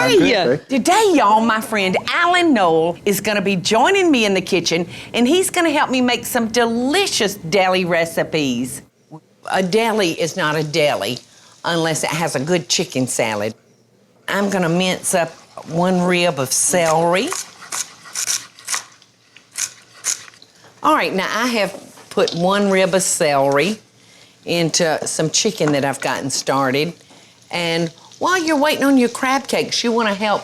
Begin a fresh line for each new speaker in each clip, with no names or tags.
are you? Today, y'all, my friend Alan Noel is going to be joining me in the kitchen, and he's going to help me make some delicious deli recipes. A deli is not a deli unless it has a good chicken salad. I'm going to mince up 1 rib of celery. All right, now I have put 1 rib of celery into some chicken that I've gotten started. And while you're waiting on your crab cakes, you want to help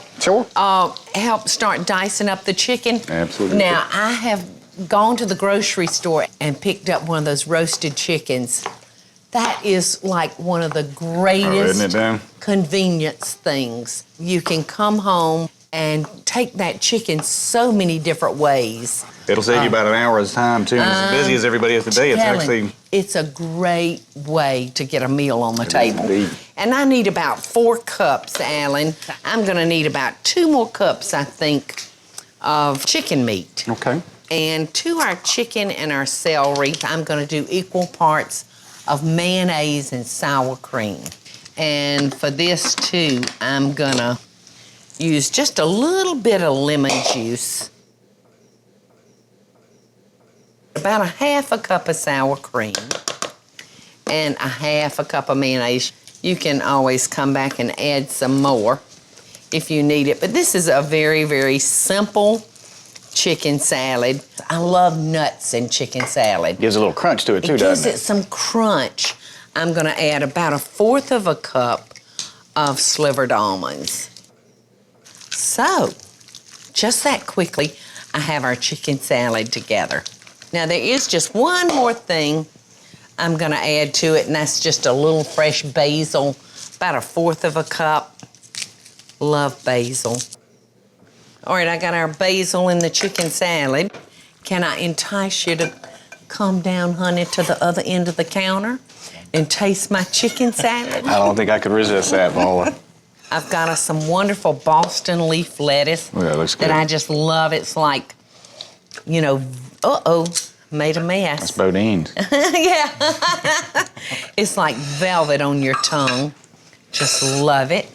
help start dicing up the chicken.
Absolutely.
Now, I have gone to the grocery store and picked up one of those roasted chickens. That is like one of the greatest convenience things. You can come home and take that chicken so many different ways.
It'll save you about an hour's time, too. And as busy as everybody is today,
it's a great way to get a meal on the table.
Indeed.
And I need about 4 cups, Alan. I'm going to need about 2 more cups, I think, of chicken meat.
Okay.
And to our chicken and our celery, I'm going to do equal parts of mayonnaise and sour cream. And for this, too, I'm going to use just a little bit of lemon juice. About 1/2 cup of sour cream and 1/2 cup of mayonnaise. You can always come back and add some more if you need it. But this is a very, very simple chicken salad. I love nuts in chicken salad.
Gives a little crunch to it too, doesn't it?
Gives it some crunch. I'm gonna add about 1/4 cup of slivered almonds. So, just that quickly, I have our chicken salad together. Now, there is just one more thing I'm going to add to it, and that's just a little fresh basil, about 1/4 cup. Love basil. All right, I got our basil in the chicken salad. Can I entice you to come down, honey, to the other end of the counter and taste my chicken salad?
I don't think I could resist that, Paula.
I've got us some wonderful Boston leaf lettuce
that looks good.
that I just love. It's like, you know, made a mess.
That's Bo Deen's.
Yeah. It's like velvet on your tongue. Just love it.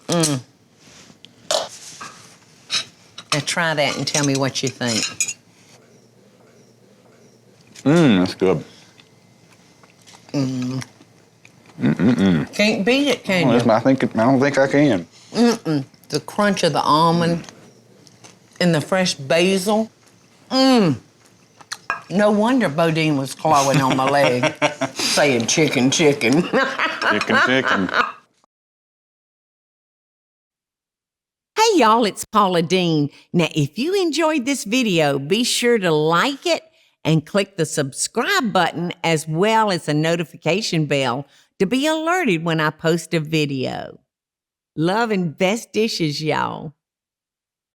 Now try that and tell me what you think.
That's good.
Can't beat it, can you?
I don't think I can.
The crunch of the almond and the fresh basil. No wonder Bo Deen was clawing on my leg, saying chicken, chicken.
Chicken.
Hey y'all, it's Paula Deen. Now, if you enjoyed this video, be sure to like it and click the subscribe button as well as the notification bell to be alerted when I post a video. Love and best dishes, y'all.